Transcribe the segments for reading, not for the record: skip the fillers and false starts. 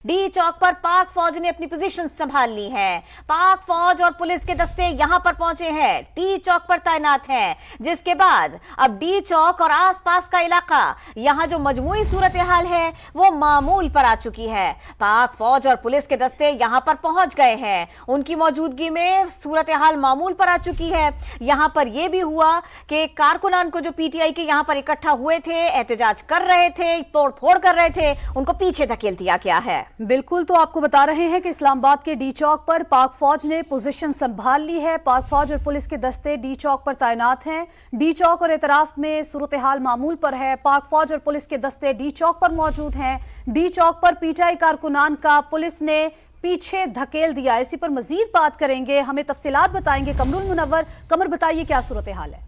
D चौक पर पाक फौज ने अपनी पोजीशन संभाल ली है। पाक फौज और पुलिस के दस्ते यहां पर पहुंचे हैं, डी चौक पर तैनात हैं, जिसके बाद अब डी चौक और आसपास का इलाका, यहां जो मजमूई सूरत हाल है वो मामूल पर आ चुकी है। पाक फौज और पुलिस के दस्ते यहां पर पहुंच गए हैं, उनकी मौजूदगी में सूरत हाल मामूल पर आ चुकी है। यहां पर यह भी हुआ कि कारकुनान को जो पीटीआई के यहां पर इकट्ठा हुए थे, एहतजाज कर रहे थे, तोड़फोड़ कर रहे थे, उनको पीछे धकेल दिया गया है। बिल्कुल, तो आपको बता रहे हैं कि इस्लामाबाद के डी चौक पर पाक फौज ने पोजीशन संभाल ली है। पाक फौज और पुलिस के दस्ते डी चौक पर तैनात हैं। डी चौक और इतराफ में सूरत हाल मामूल पर है। पाक फौज और पुलिस के दस्ते डी चौक पर मौजूद हैं। डी चौक पर पीटीआई कारकुनान का पुलिस ने पीछे धकेल दिया। इसी पर मजीद बात करेंगे, हमें तफसीलात बताएंगे कमरुल मुनव्वर। कमर, बताइए क्या सूरत हाल है?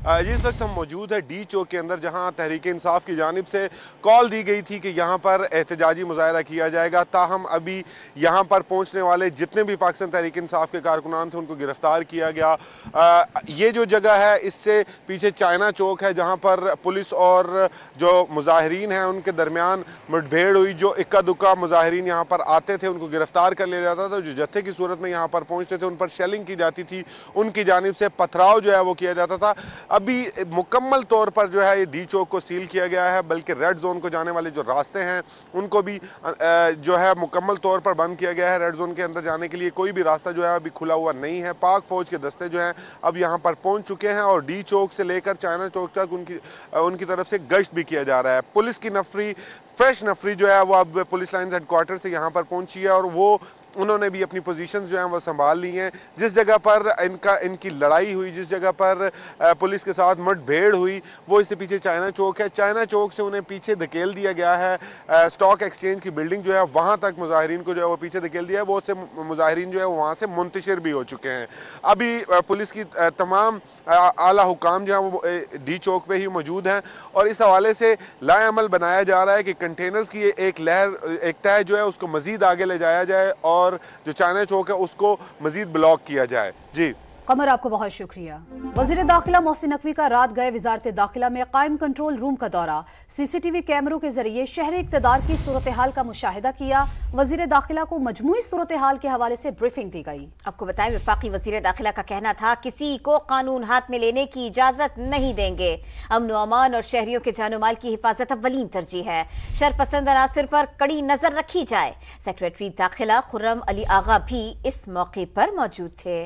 जी, इस वक्त हम मौजूद है डी चौक के अंदर, जहां तहरीक इंसाफ की जानिब से कॉल दी गई थी कि यहां पर एहतजाजी मुजाहरा किया जाएगा। ताहम अभी यहां पर पहुंचने वाले जितने भी पाकिस्तान तहरीक इंसाफ के कारकुनान थे उनको गिरफ्तार किया गया। ये जो जगह है इससे पीछे चाइना चौक है, जहां पर पुलिस और जो मुजाहिरीन हैं उनके दरमियान मुठभेड़ हुई। जो इक्का दुक्का मुजाहिरीन यहाँ पर आते थे उनको गिरफ्तार कर लिया जाता था। जो जत्थे की सूरत में यहाँ पर पहुँचते थे उन पर शेलिंग की जाती थी, उनकी जानिब से पथराव जो है वो किया जाता था। अभी मुकम्मल तौर पर जो है ये डी चौक को सील किया गया है, बल्कि रेड जोन को जाने वाले जो रास्ते हैं उनको भी जो है मुकम्मल तौर पर बंद किया गया है। रेड जोन के अंदर जाने के लिए कोई भी रास्ता जो है अभी खुला हुआ नहीं है। पाक फौज के दस्ते जो हैं अब यहाँ पर पहुँच चुके हैं और डी चौक से लेकर चाइना चौक तक उनकी तरफ से गश्त भी किया जा रहा है। पुलिस की नफरी, फ्रेश नफरी जो है वो अब पुलिस लाइन हेडक्वार्टर से यहाँ पर पहुँची है और वो उन्होंने भी अपनी पोजीशंस जो हैं वो संभाल ली हैं। जिस जगह पर इनकी लड़ाई हुई, जिस जगह पर पुलिस के साथ मुठभेड़ हुई, वो इससे पीछे चाइना चौक है। चाइना चौक से उन्हें पीछे धकेल दिया गया है। स्टॉक एक्सचेंज की बिल्डिंग जो है वहाँ तक मुजाहिरीन को जो है वो पीछे धकेल दिया है। बहुत से मुजाहिरीन जो है वहाँ से मुंतशिर भी हो चुके हैं। अभी पुलिस की तमाम आला हुकाम जो है वो डी चौक पर ही मौजूद हैं और इस हवाले से लाएअमल बनाया जा रहा है कि कंटेनर्स की एक लहर, एक तय जो है उसको मज़ीद आगे ले जाया जाए और जो चाइना चौक है उसको मजीद ब्लॉक किया जाए। जी कमर, आपको बहुत शुक्रिया। वज़ीर दाखिला मोहसिन नकवी का रात गए वजारत दाखिला में कायम कंट्रोल रूम का दौरा, सीसीटीवी कैमरों के जरिए शहरी इक़्तिदार की सूरत हाल का मुशाहिदा किया। वज़ीर दाखिला को मजमूई सूरत हाल के हवाले से ब्रीफिंग दी गई। आपको बताएं, वफाकी वज़ीर दाखिला का कहना था किसी को कानून हाथ में लेने की इजाजत नहीं देंगे। अमन व अमान और शहरियों के जानो माल की हिफाजत अव्वलीन तरजीह है। शरपसंद अनासिर पर कड़ी नजर रखी जाए। सेक्रेटरी दाखिला खुर्रम अली आगा भी इस मौके पर मौजूद थे।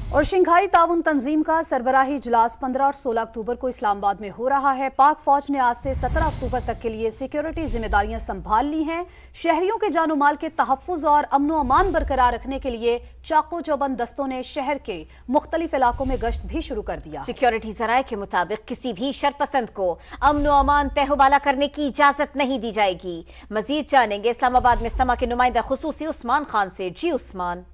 और शंघाई ताउन तंजीम का सरबराही इजलास 15 और 16 अक्टूबर को इस्लामाबाद में हो रहा है। पाक फौज ने आज से 17 अक्टूबर तक के लिए सिक्योरिटी जिम्मेदारियां संभाल ली हैं। शहरियों के जानो माल के तहफ्फुज और अमन व अमान बरकरार रखने के लिए चाको चौबंद दस्तों ने शहर के मुख्तलिफ इलाकों में गश्त भी शुरू कर दिया। सिक्योरिटी जराये के मुताबिक किसी भी शरपसंद को अमन व अमान तहबाला करने की इजाजत नहीं दी जाएगी। मजीद जानेंगे इस्लामाबाद में समा के नुमाइंदा खुसूसी उस्मान खान से। जी उस्मान।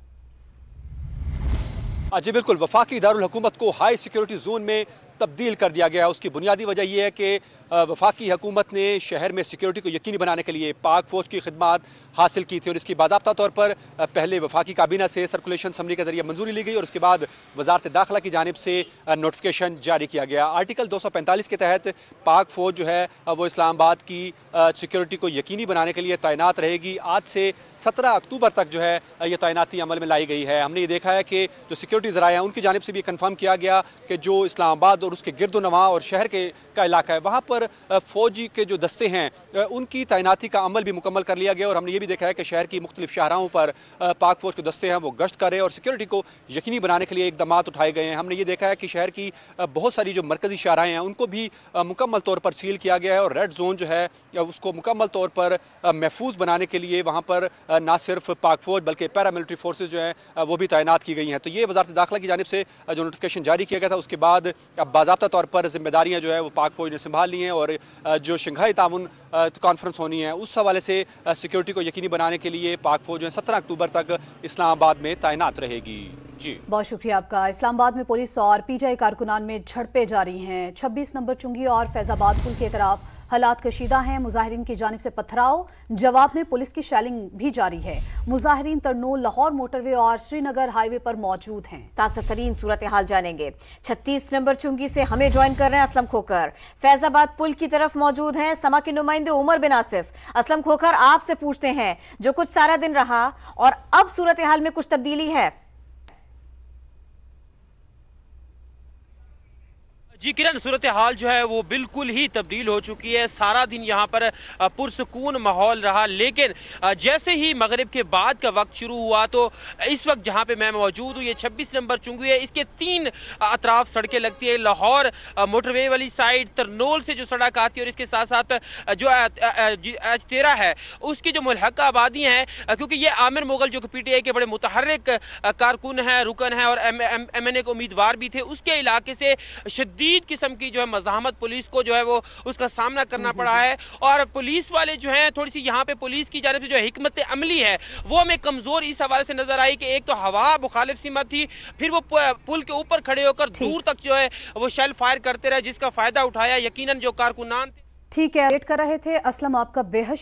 जी बिल्कुल, वफाकी दारुल हुकूमत को हाई सिक्योरिटी जोन में तब्दील कर दिया गया है। उसकी बुनियादी वजह यह है कि वफाकी हुकूमत ने शहर में सिक्योरिटी को यकीनी बनाने के लिए पाक फौज की खिदमत हासिल की थी और इसकी बाज़ाब्ता तौर पर पहले वफाकी काबीना से सर्कुलेशन असम्बली के जरिए मंजूरी ली गई और उसके बाद वजारत दाखिला की जानिब से नोटिफिकेशन जारी किया गया। आर्टिकल 245 के तहत पाक फौज जो है वो इस्लामाबाद की सिक्योरिटी को यकीनी बनाने के लिए तैनात रहेगी। आज से 17 अक्टूबर तक जो है ये तैनाती अमल में लाई गई है। हमने ये देखा है कि जो सिक्योरिटी ज़राए हैं उनकी जानिब से भी कन्फर्म किया गया कि जो इस्लामाबाद और उसके गिरदो नवा और शहर का इलाका है वहाँ पर फौजी के जो दस्ते हैं उनकी तैनाती का अमल भी मुकम्मल कर लिया गया और हमने ये भी देखा है कि शहर की मुख्तलिफ शाहराहों पर पाक फौज के दस्ते हैं वो गश्त करें और सिक्योरिटी को यकीनी बनाने के लिए इकदाम उठाए गए हैं। हमने ये देखा है कि शहर की बहुत सारी जो मरकज़ी शाहराएँ हैं उनको भी मुकम्मल तौर पर सील किया गया है और रेड जोन जो है उसको मुकम्मल तौर पर महफूज बनाने के लिए वहाँ पर ना सिर्फ पाक फौज बल्कि पैरामिलिट्री फोर्सेज जो हैं वो भी तैनात की गई हैं। तो ये वजारत दाखिला की जानिब से जो नोटिफिकेशन जारी किया गया था उसके बाद अब बाज़ाब्ता तौर पर जिम्मेदारियाँ जो है वो पाक फौज ने संभाल ली हैं और जो शंघाई ताउन कॉन्फ्रेंस होनी है उस हवाले से सिक्योरिटी को यकीनी बनाने के लिए पाक फौज जो है 17 अक्टूबर तक इस्लामाबाद में तैनात रहेगी। जी बहुत शुक्रिया आपका। इस्लामाबाद में पुलिस और पीटीआई कारकुनान में झड़पें जारी हैं। 26 नंबर चुंगी और फैजाबाद पुल के तरफ हालात कशीदा हैं। मुजाहिरीन की जानिब से पथराव, जवाब में पुलिस की शेलिंग भी जारी है। मुजाहिरीन तरनोल लाहौर मोटरवे और श्रीनगर हाईवे पर मौजूद हैं। ताज़ा तरीन सूरत हाल जानेंगे। 36 नंबर चुंगी से हमें ज्वाइन कर रहे हैं असलम खोखर, फैजाबाद पुल की तरफ मौजूद हैं समा के नुमाइंदे उमर बिन आसिफ। असलम खोखर, आपसे पूछते हैं, जो कुछ सारा दिन रहा और अब सूरत हाल में कुछ तब्दीली है? जी किरण, सूरत हाल जो है वो बिल्कुल ही तब्दील हो चुकी है। सारा दिन यहाँ पर पुरसकून माहौल रहा, लेकिन जैसे ही मगरिब के बाद का वक्त शुरू हुआ तो इस वक्त जहाँ पे मैं मौजूद हूँ, ये 26 नंबर चुंगी है, इसके 3 अतराफ सड़कें लगती है। लाहौर मोटरवे वाली साइड तरनोल से जो सड़क आती है और इसके साथ साथ जो H13 है उसकी जो मुल्हका आबादी है, क्योंकि ये आमिर मुगल जो कि PTI के बड़े मुतहर्रिक कारकुन है, रुकन है और MNA के उम्मीदवार भी थे, उसके इलाके से शदीद किस्म की जो है मज़ाहमत पुलिस को जो है वो उसका सामना करना पड़ा है। और पुलिस वाले जो है थोड़ी सी यहाँ पे पुलिस की जानिब से जो हिकमत अमली है वो हमें कमजोर इस हवाले से नजर आई कि एक तो हवा मुखालिफ सीमत थी, फिर वो पुल के ऊपर खड़े होकर दूर तक जो है वो शेल फायर करते रहे, जिसका फायदा उठाया यकीनन जो कारकुनान थे। ठीक है, वेट कर रहे थे असलम, आपका बेहद